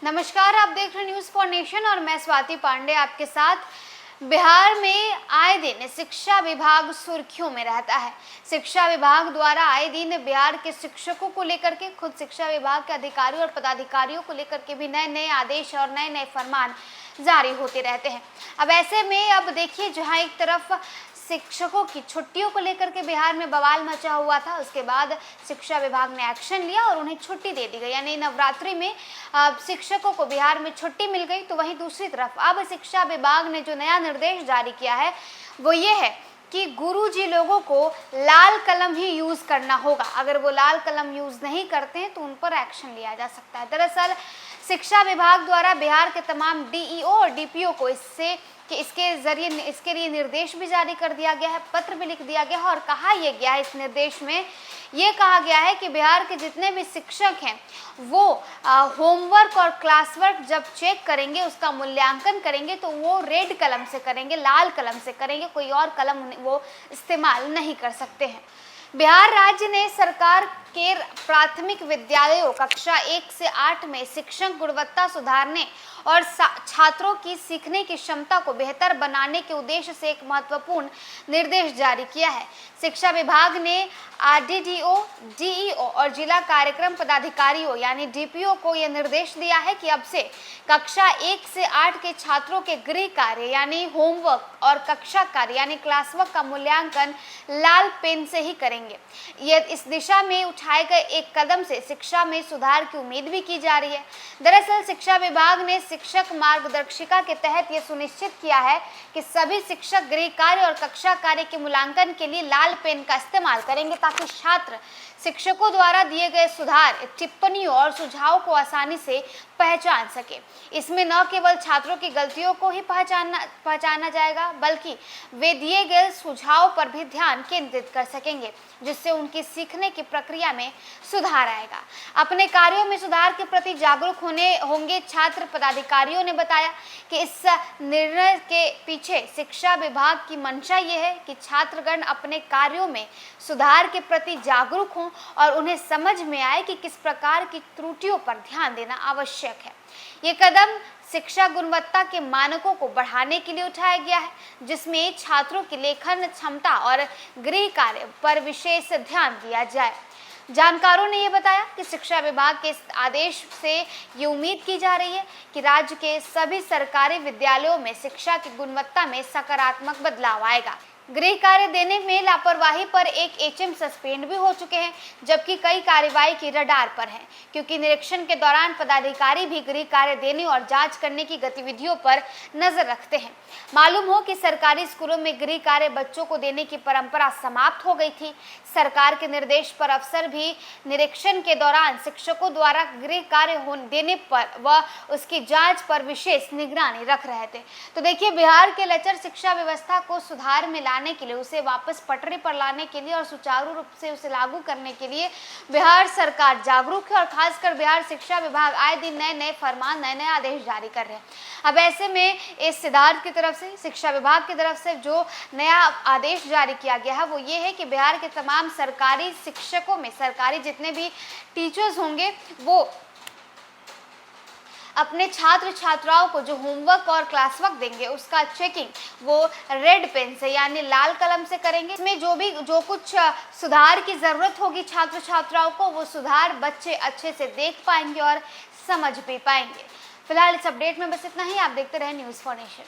नमस्कार, आप देख रहे हैं न्यूज़ फॉर नेशन और मैं स्वाति पांडे आपके साथ। बिहार में आए दिन शिक्षा विभाग सुर्खियों में रहता है। शिक्षा विभाग द्वारा आए दिन बिहार के शिक्षकों को लेकर के, खुद शिक्षा विभाग के अधिकारियों और पदाधिकारियों को लेकर के भी नए नए आदेश और नए नए फरमान जारी होते रहते हैं। अब ऐसे में अब देखिए, जहां एक तरफ शिक्षकों की छुट्टियों को लेकर के बिहार में बवाल मचा हुआ था, उसके बाद शिक्षा विभाग ने एक्शन लिया और उन्हें छुट्टी दे दी गई, यानी नवरात्रि में शिक्षकों को बिहार में छुट्टी मिल गई। तो वहीं दूसरी तरफ अब शिक्षा विभाग ने जो नया निर्देश जारी किया है वो ये है कि गुरुजी लोगों को लाल कलम ही यूज करना होगा। अगर वो लाल कलम यूज नहीं करते हैं तो उन पर एक्शन लिया जा सकता है। दरअसल शिक्षा विभाग द्वारा बिहार के तमाम डीईओ और डीपीओ को इसके लिए निर्देश भी जारी कर दिया गया है, पत्र भी लिख दिया गया है और कहा यह गया है, इस निर्देश में ये कहा गया है कि बिहार के जितने भी शिक्षक हैं वो होमवर्क और क्लास वर्क जब चेक करेंगे, उसका मूल्यांकन करेंगे तो वो रेड कलम से करेंगे, लाल कलम से करेंगे, कोई और कलम वो इस्तेमाल नहीं कर सकते हैं। बिहार राज्य ने सरकार के प्राथमिक विद्यालयों कक्षा 1 से 8 में शिक्षण गुणवत्ता सुधारने और छात्रों की सीखने की क्षमता को बेहतर बनाने के उद्देश्य से एक महत्वपूर्ण निर्देश जारी किया है। शिक्षा विभाग ने आरडीडीओ, डीईओ और जिला कार्यक्रम पदाधिकारियों यानी डीपीओ को यह निर्देश दिया है कि अब से कक्षा 1 से 8 के छात्रों के गृह कार्य यानी होमवर्क और कक्षा कार्य यानी क्लास वर्क का मूल्यांकन लाल पेन से ही करेंगे। यह इस दिशा में उठाए गए एक कदम से शिक्षा में सुधार की उम्मीद भी की जा रही है। दरअसल शिक्षा विभाग ने शिक्षक मार्गदर्शिका के तहत यह सुनिश्चित किया है कि सभी शिक्षक गृह कार्य और कक्षा कार्य के मूल्यांकन के लिए लाल पेन का इस्तेमाल करेंगे ताकि छात्र शिक्षकों द्वारा दिए गए सुधार, टिप्पणियों और सुझावों को आसानी से पहचान सके। इसमें न केवल छात्रों की गलतियों को ही पहचाना जाएगा बल्कि वे दिए गए सुझाव पर भी ध्यान केंद्रित कर सकेंगे, जिससे उनकी सीखने की प्रक्रिया में सुधार आएगा। अपने कार्यों में सुधार के प्रति जागरूक होंगे छात्र। पदाधिकारियों ने बताया कि इस निर्णय के पीछे शिक्षा विभाग की मंशा ये है कि छात्रगण अपने कार्यों में सुधार के प्रति जागरूक हों और उन्हें समझ में आए कि किस प्रकार की त्रुटियों पर ध्यान देना आवश्यक है। ये कदम शिक्षा गुणवत्ता के मानकों को बढ़ाने के लिए उठाया गया है, जिसमें छात्रों की लेखन क्षमता और गृह कार्य पर विशेष ध्यान दिया जाए। जानकारों ने यह बताया कि शिक्षा विभाग के इस आदेश से ये उम्मीद की जा रही है कि राज्य के सभी सरकारी विद्यालयों में शिक्षा की गुणवत्ता में सकारात्मक बदलाव आएगा। गृह कार्य देने में लापरवाही पर एक एचएम सस्पेंड भी हो चुके हैं, जबकि कई कार्रवाई की रडार पर हैं, क्योंकि निरीक्षण के दौरान पदाधिकारी भी गृह कार्य देने और जांच करने की गतिविधियों पर नजर रखते हैं। मालूम हो कि सरकारी स्कूलों में गृह कार्य बच्चों को देने की परंपरा समाप्त हो गई थी। सरकार के निर्देश पर अफसर भी निरीक्षण के दौरान शिक्षकों द्वारा गृह कार्य देने पर व उसकी जांच पर विशेष निगरानी रख रहे थे। तो देखिए, बिहार के लचर शिक्षा व्यवस्था को सुधार में लाने के लिए, उसे वापस पटरी पर लाने के लिए और सुचारू रूप से उसे लागू करने के लिए बिहार सरकार जागरूक है और खासकर बिहार शिक्षा विभाग आए दिन नए नए फरमान, नए नए आदेश जारी कर रहे हैं। अब ऐसे में इस सिद्धार्थ की तरफ से, शिक्षा विभाग की तरफ से जो नया आदेश जारी किया गया है वो ये है कि बिहार के तमाम सरकारी शिक्षकों में, सरकारी जितने भी टीचर्स होंगे, वो अपने छात्र छात्राओं को जो होमवर्क और क्लास वर्क देंगे उसका चेकिंग वो रेड पेन से यानी लाल कलम से करेंगे। इसमें जो कुछ सुधार की जरूरत होगी छात्र छात्राओं को, वो सुधार बच्चे अच्छे से देख पाएंगे और समझ भी पाएंगे। फिलहाल इस अपडेट में बस इतना ही। आप देखते रहे न्यूज़ फॉर नेशन।